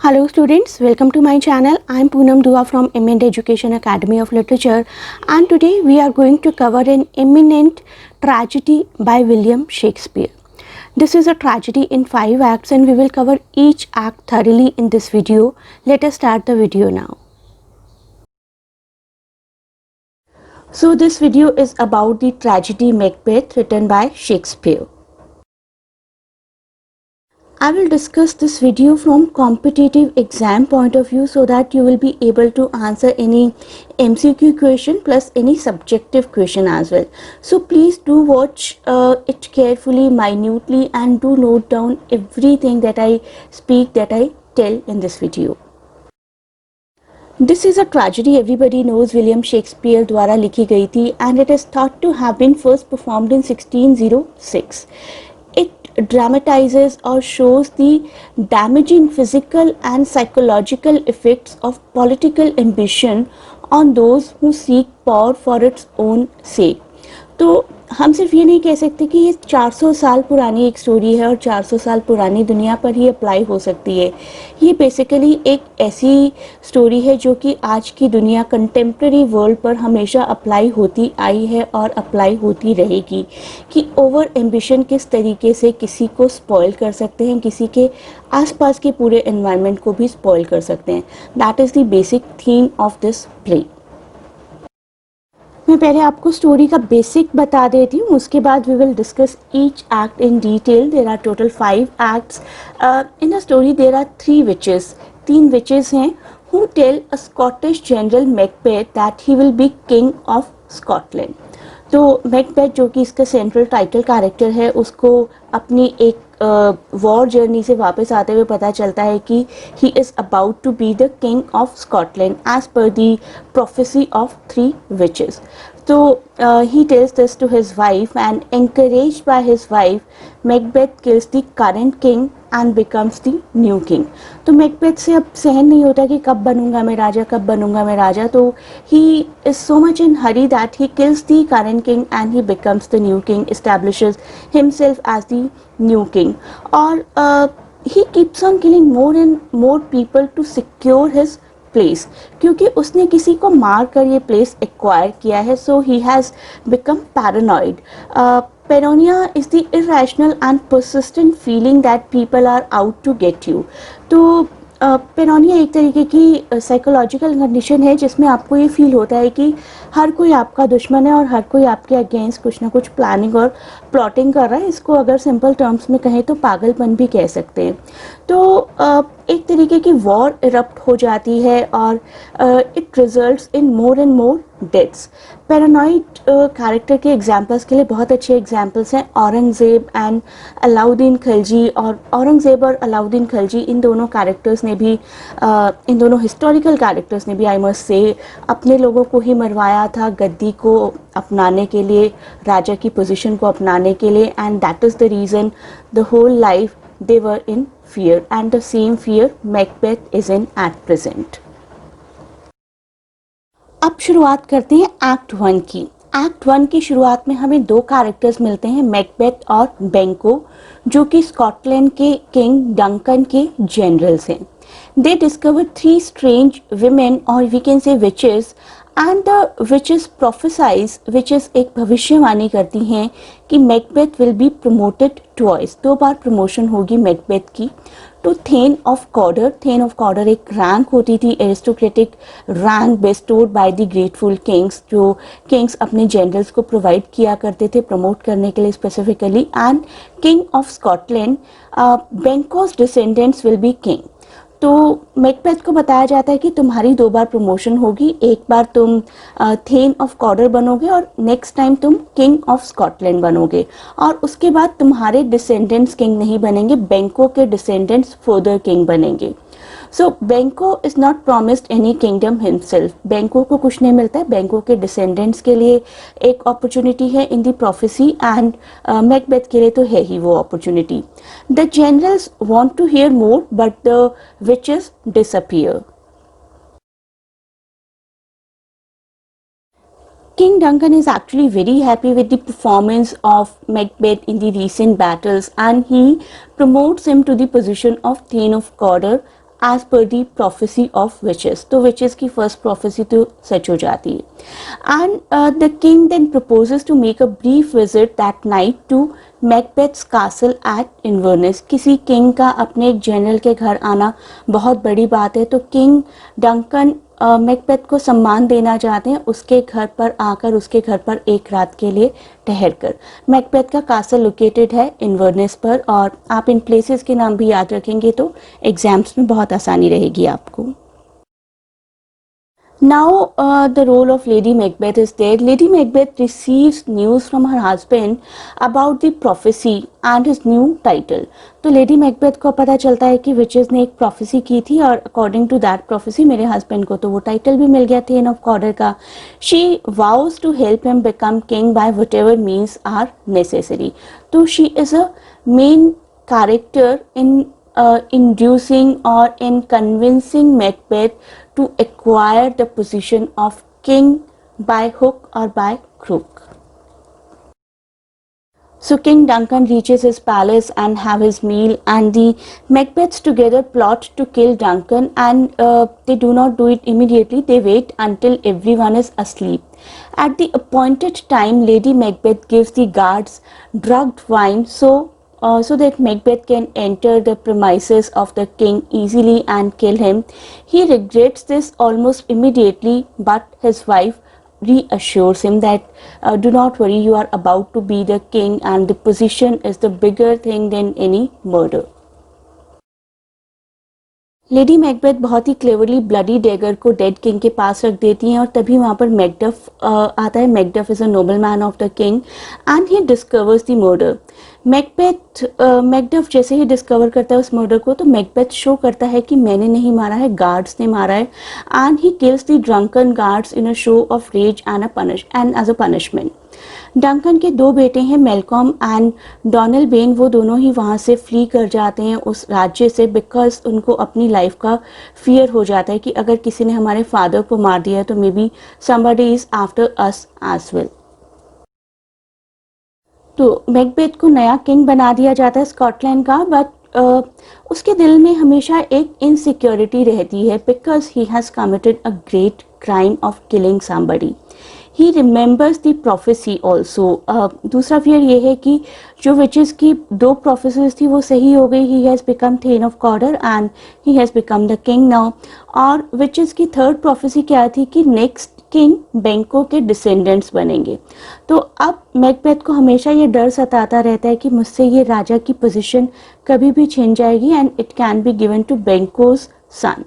Hello students, welcome to my channel. I am Poonam Dua from Eminent Education Academy of Literature, and today we are going to cover an eminent tragedy by William Shakespeare. This is a tragedy in 5 acts and we will cover each act thoroughly in this video. Let us start the video now. So this video is about the tragedy Macbeth written by Shakespeare. I will discuss this video from competitive exam point of view so that you will be able to answer any MCQ question plus any subjective question as well. So please do watch it carefully, minutely, and do note down everything that I speak, that I tell in this video. This is a tragedy everybody knows William Shakespeare द्वारा लिखी गई थी and it is thought to have been first performed in 1606. It dramatizes or shows the damaging physical and psychological effects of political ambition on those who seek power for its own sake. तो हम सिर्फ ये नहीं कह सकते कि ये 400 साल पुरानी एक स्टोरी है और 400 साल पुरानी दुनिया पर ही अप्लाई हो सकती है. ये बेसिकली एक ऐसी स्टोरी है जो कि आज की दुनिया कंटेम्प्रेरी वर्ल्ड पर हमेशा अप्लाई होती आई है और अप्लाई होती रहेगी कि ओवर एम्बिशन किस तरीके से किसी को स्पॉइल कर सकते हैं, किसी के आसपास के पूरे एनवायरनमेंट को भी स्पॉइल कर सकते हैं. That is the basic theme of this play. मैं पहले आपको स्टोरी का बेसिक बता देती हूँ, उसके बाद we will discuss each act in detail. There are total 5 acts in a story. There are 3 witches. 3 witches हैं who tell a Scottish general Macbeth that he will be king of Scotland. तो Macbeth जो कि इसका central title character है, उसको अपनी एक war journey से वापस आते हुए पता चलता है कि he is about to be the king of Scotland as per the prophecy of 3 witches. So he tells this to his wife, and encouraged by his wife, Macbeth kills the current king and becomes the new king. तो Macbeth से अब सहन नहीं होता कि कब बनूंगा मैं राजा, कब बनूंगा मैं राजा. तो he is so much in hurry that he kills the current king and he becomes the new king, establishes himself as the new king. और he keeps on killing more and more people to secure his place, क्योंकि उसने किसी को मार कर ये place acquire किया है. So he has become paranoid. Paranoia is the irrational and persistent feeling that people are out to get you. तो पैरानोया एक तरीके की साइकोलॉजिकल कंडीशन है जिसमें आपको ये फील होता है कि हर कोई आपका दुश्मन है और हर कोई आपके अगेंस्ट कुछ ना कुछ प्लानिंग और प्लॉटिंग कर रहा है. इसको अगर सिंपल टर्म्स में कहें तो पागलपन भी कह सकते हैं. तो एक तरीके की वॉर इरप्ट हो जाती है और it results in more and more deaths. Paranoid character के एग्जांपल्स के लिए बहुत अच्छे एग्जांपल्स हैं औरंगज़ेब एंड अलाउद्दीन खिलजी. और औरंगज़ेब और अलाउद्दीन खिलजी इन दोनों कैरेक्टर्स ने भी इन दोनों हिस्टोरिकल कैरेक्टर्स ने भी आई मस्ट से अपने लोगों को ही मरवाया था गद्दी को अपनाने के लिए, राजा की पोजीशन को अपनाने के लिए. And that is the reason the whole life they were in fear, and the same fear Macbeth is in at present. अब शुरुआत करते हैं एक्ट 1 की. एक्ट 1 की शुरुआत में हमें 2 कैरेक्टर्स मिलते हैं, मैकबेथ और बैंको, जो कि स्कॉटलैंड के किंग डंकन के जनरल्स हैं. They discover 3 strange women, or we can say witches, and the witches prophesies, witches एक भविष्यवाणी करती हैं कि Macbeth will be promoted twice. 2 बार प्रमोशन होगी मैकबेथ की. To Thane of Cawdor. Thane of Cawdor एक रैंक होती थी, aristocratic rank bestowed by the grateful kings, जो किंग्स अपने जनरल्स को प्रोवाइड किया करते थे प्रमोट करने के लिए specifically. And king of Scotland, Banquo's descendants will be king. तो मैकबेथ को बताया जाता है कि तुम्हारी 2 बार प्रमोशन होगी. एक बार तुम थेन ऑफ कॉर्डर बनोगे और नेक्स्ट टाइम तुम किंग ऑफ स्कॉटलैंड बनोगे, और उसके बाद तुम्हारे डिसेंडेंट्स किंग नहीं बनेंगे, बैंको के डिसेंडेंट्स फर्दर किंग बनेंगे. सो बैंको is not promised any kingdom himself. बैंको को कुछ नहीं मिलता है, बैंको के डिसेंडेंट्स के लिए एक अपॉर्चुनिटी है in the prophecy, and Macbeth के लिए तो है ही वो opportunity. The generals want to hear more but the witches disappear. King Duncan is actually very happy with the performance of Macbeth in the recent battles, and he promotes him to the position of Thane of Cawdor as per the prophecy of witches. तो witches की first prophecy तो सच हो जाती है। And the king then proposes to make a brief visit that night to Macbeth's castle at Inverness. किसी king का अपने एक जनरल के घर आना बहुत बड़ी बात है, तो किंग डंकन मैकबेथ को सम्मान देना चाहते हैं, उसके घर पर आकर उसके घर पर एक रात के लिए ठहर कर। मैकबेथ का कासल लोकेटेड है इन्वर्नेस पर, और आप इन प्लेसेस के नाम भी याद रखेंगे तो एग्जाम्स में बहुत आसानी रहेगी आपको। Now the role of Lady Macbeth is there. Lady Macbeth receives news from her husband about the prophecy and his new title. तो Lady Macbeth को पता चलता है कि witches ने एक prophecy की थी, और according to that prophecy मेरे husband को तो वो title भी मिल गया Thane of Cawdor का। She vows to help him become king by whatever means are necessary. तो she is a main character in inducing or in convincing Macbeth to acquire the position of king by hook or by crook. So King Duncan reaches his palace and have his meal, and the Macbeths together plot to kill Duncan, and they do not do it immediately. They wait until everyone is asleep. At the appointed time, Lady Macbeth gives the guards drugged wine so that Macbeth can enter the premises of the king easily and kill him. He regrets this almost immediately, but his wife reassures him that do not worry, you are about to be the king and the position is the bigger thing than any murder. Lady Macbeth बहुत ही cleverly bloody dagger को dead king के पास रख देती हैं, और तभी वहाँ पर मैकडफ आता है। Macduff is a noble man of the king and he discovers the murder. Macduff जैसे ही डिस्कवर करता है उस मर्डर को, तो मैकबेथ शो करता है कि मैंने नहीं मारा है, गार्ड्स ने मारा है, and he kills the drunken guards in a show of rage and as a punishment. Duncan के दो बेटे हैं, मेलकॉम एंड डोनाल्ड बेन, वो दोनों ही वहाँ से फ्ली कर जाते हैं उस राज्य से, बिकॉज उनको अपनी लाइफ का फियर हो जाता है कि अगर किसी ने हमारे फादर को मार दिया तो maybe somebody is after us as well. तो मैकबेथ को नया किंग बना दिया जाता है स्कॉटलैंड का, बट उसके दिल में हमेशा एक इनसिक्योरिटी रहती है, because he has committed a great crime of killing somebody. He remembers the prophecy also. दूसरा फियर ये है कि जो विचेस की दो प्रोफेसीज थी वो सही हो गई। He has become thane of Cawdor and he has become the king now. और विचेस की थर्ड प्रोफेसी क्या थी कि नेक्स्ट किंग बैंको के डिसेंडेंट्स बनेंगे। तो अब मैकबेथ को हमेशा ये डर सताता रहता है कि मुझसे ये राजा की पोजीशन कभी भी छिन जाएगी, and it can be given to Banquo's son.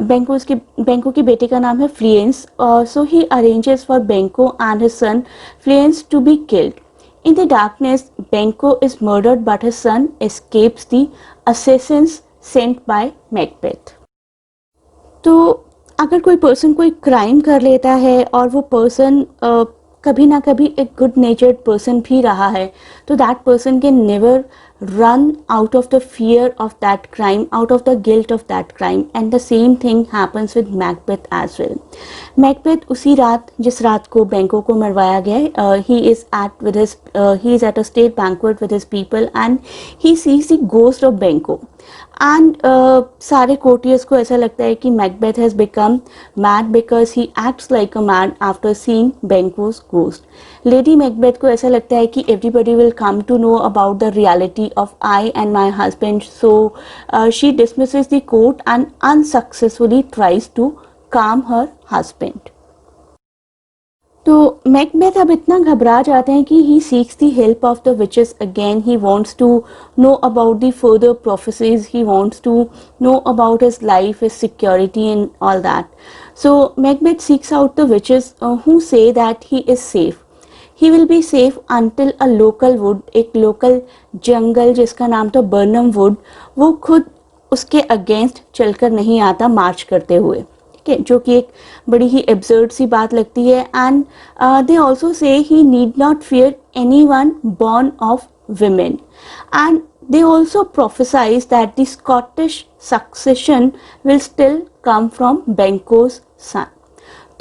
Banquo के बेटे का नाम है Fleance, so he arranges for Banquo and his son Fleance to be killed. In the darkness Banquo is murdered but his son escapes the assassins sent by Macbeth. तो अगर कोई person कोई crime कर लेता है और वो पर्सन कभी ना कभी एक गुड नेचर्ड पर्सन भी रहा है, तो that person can never run out of the fear of that crime, out of the guilt of that crime, and the same thing happens with Macbeth as well. Macbeth उसी रात जिस रात को बैंको को मरवाया गया, he is at a state banquet with his people and he sees the ghost of Banquo. And सारे courtiers को ऐसा लगता है कि Macbeth has become mad because he acts like a mad after seeing Banquo's ghost. Lady Macbeth को ऐसा लगता है कि everybody will come to know about the reality of I and my husband, so she dismisses the court and unsuccessfully tries to calm her husband. तो Macbeth अब इतना घबरा जाते हैं कि he seeks the help of the witches again. He wants to know about the further prophecies, he wants to know about his life, his security and all that. So Macbeth seeks out the witches who say that he is safe. He will be safe until a local wood, एक local जंगल जिसका नाम था Barnum would, वो खुद उसके against चलकर नहीं आता मार्च करते हुए, जो कि एक बड़ी ही एब्सर्ड सी बात लगती है। And they also say he need not fear anyone born of women, and they also prophesize that the Scottish succession will still come from Banquo's son.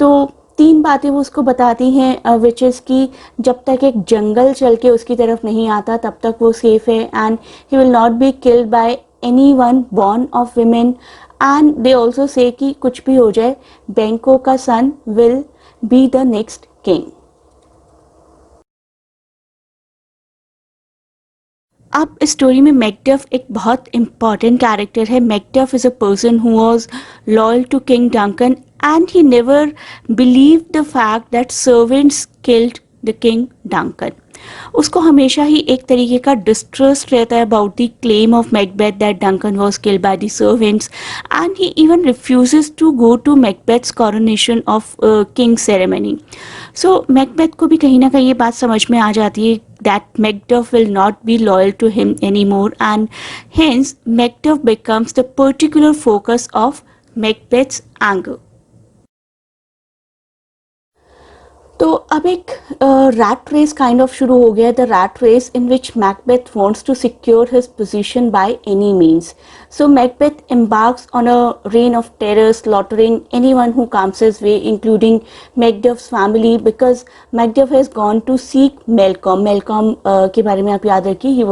तो तीन बातें वो उसको बताती हैं विचेस की, जब तक एक जंगल चल के उसकी तरफ नहीं आता तब तक वो सेफ है, and he will not be killed by anyone born of women, and they also say कि कुछ भी हो जाए बैंको का son will be the next king. अब इस स्टोरी में मैकडफ एक बहुत इंपॉर्टेंट कैरेक्टर है। Macduff is a person who was loyal to king Duncan and he never believed the fact that servants killed the king Duncan. उसको हमेशा ही एक तरीके का डिस्ट्रस्ट रहता है about the claim of Macbeth that Duncan was killed by the servants and he even refuses to go to Macbeth's coronation of king ceremony. So Macbeth को भी कहीं ना कहीं ये बात समझ में आ जाती है that Macduff will not be loyal to him anymore, and hence Macduff becomes the particular focus of Macbeth's anger. तो अब एक रैट रेस काइंड ऑफ शुरू हो गया, the rat race in which Macbeth wants to secure his position by any means. So Macbeth embarks on a reign of terror, slaughtering anyone who comes his way, including Macduff's family, because Macduff has gone to seek Malcolm. Malcolm के बारे में आप याद रखिए,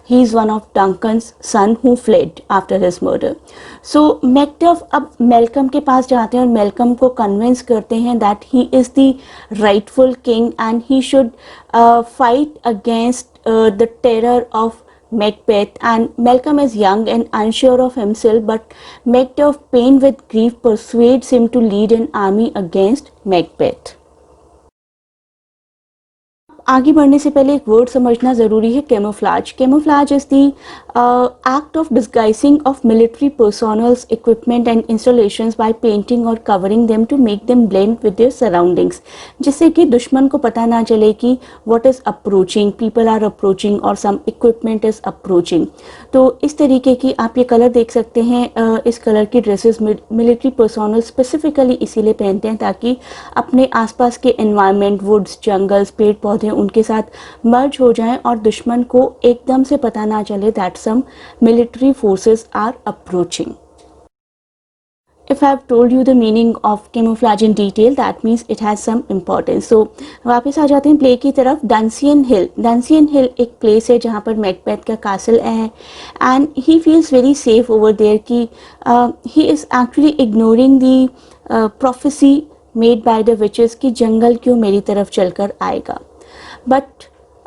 he is one of Duncan's son who fled after his murder. So Macduff अब Malcolm के पास जाते हैं और Malcolm को convince करते हैं that he is the rightful king and he should fight against the terror of Macbeth. And Malcolm is young and unsure of himself, but Macduff, pained with grief, persuades him to lead an army against Macbeth. आगे बढ़ने से पहले एक word समझना ज़रूरी है, camouflage. Camouflage is the act of disguising of military personnels, equipment and installations by painting और covering them to make them blend with their surroundings, जिससे कि दुश्मन को पता ना चले कि what is approaching, people are approaching और सम इक्विपमेंट इज़ अप्रोचिंग। तो इस तरीके की आप ये कलर देख सकते हैं, इस कलर की ड्रेसेस मिलिट्री पर्सोनल स्पेसिफिकली इसीलिए पहनते हैं ताकि अपने आसपास के एनवायरनमेंट, वुड्स, जंगल्स, पेड़ पौधे उनके साथ मर्ज हो जाएं और दुश्मन को एकदम से पता ना चले that some military forces are approaching. If I have told you the meaning of camouflage in detail, that means it has some importance. So वापस आ जाते हैं प्ले की तरफ। डंसियन हिल, डंसियन हिल एक प्लेस है जहाँ पर मैकबेथ का कासल है and he feels very safe over there कि he is actually ignoring the prophecy made by the witches कि जंगल क्यों मेरी तरफ चलकर आएगा। But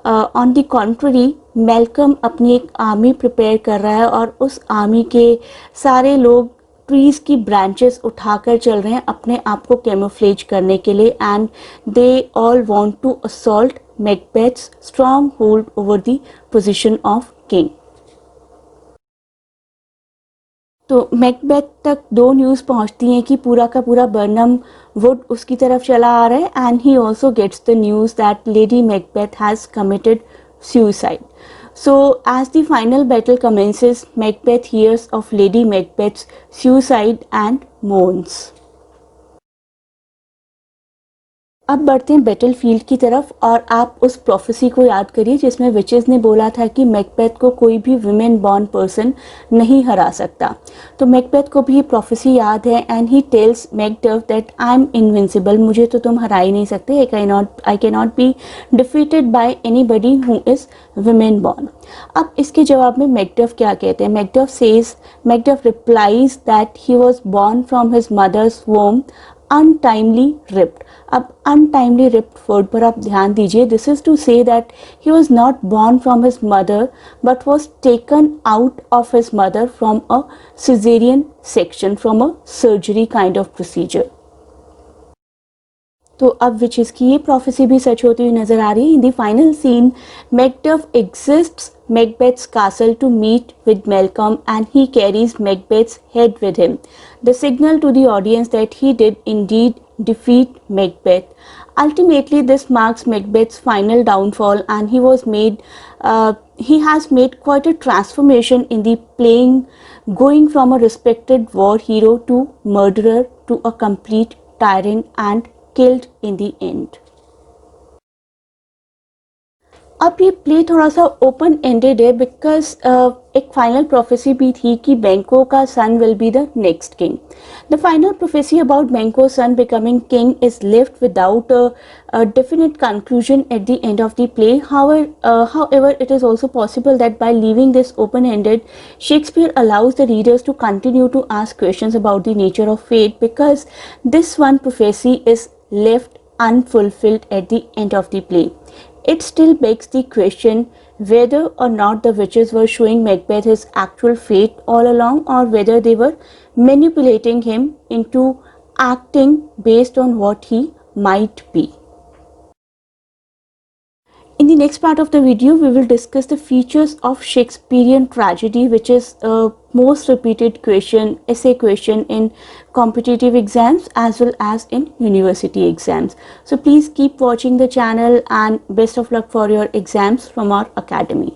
on the contrary Malcolm अपनी एक आर्मी प्रिपेयर कर रहा है और उस आर्मी के सारे लोग ट्रीज़ की ब्रांचेस उठाकर चल रहे हैं अपने आप को कैमोफ्लेज करने के लिए and they all want to assault Macbeth's stronghold over the position of king. तो मैकबेथ तक दो न्यूज़ पहुंचती हैं कि पूरा का पूरा बर्नम वुड उसकी तरफ चला आ रहा है and he also gets the news that Lady Macbeth has committed suicide. So as the final battle commences, Macbeth hears of Lady Macbeth's suicide and mourns. अब बढ़ते हैं बैटल फील्ड की तरफ और आप उस प्रोफेसी को याद करिए जिसमें विचेस ने बोला था कि मैकबेथ को कोई भी वुमेन बॉर्न पर्सन नहीं हरा सकता। तो मैकबेथ को भी ये प्रोफेसी याद है and he tells Macduff that I am invincible, मुझे तो तुम हरा ही नहीं सकते, I can not be defeated by anybody who is women born. अब इसके जवाब में मैकडफ क्या कहते हैं? Macduff replies that he was born from his mother's womb untimely ripped. अब untimely ripped वर्ड पर आप ध्यान दीजिए। This is to say that he was not born from his mother but was taken out of his mother from a caesarean section, from a surgery kind of procedure. तो अब witches की ये prophecy भी सच होती हुई नजर आ रही है। In the final scene Macduff exits Macbeth's castle to meet with Malcolm and he carries Macbeth's head with him, the signal to the audience that he did indeed defeat Macbeth. Ultimately, this marks Macbeth's final downfall and he has made quite a transformation in the playing, going from a respected war hero to murderer to a complete tyrant and killed in the end. अब ये play थोड़ा सा open ended है because एक final prophecy भी थी कि Banquo का son will be the next king. The final prophecy about Banquo son becoming king is left without a definite conclusion at the end of the play. However, it is also possible that by leaving this open-ended, Shakespeare allows the readers to continue to ask questions about the nature of fate, because this one prophecy is left unfulfilled at the end of the play. It still begs the question whether or not the witches were showing Macbeth his actual fate all along, or whether they were manipulating him into acting based on what he might be. In the next part of the video, we will discuss the features of Shakespearean tragedy, which is a most repeated question, essay question in competitive exams as well as in university exams. So please keep watching the channel, and best of luck for your exams from our academy.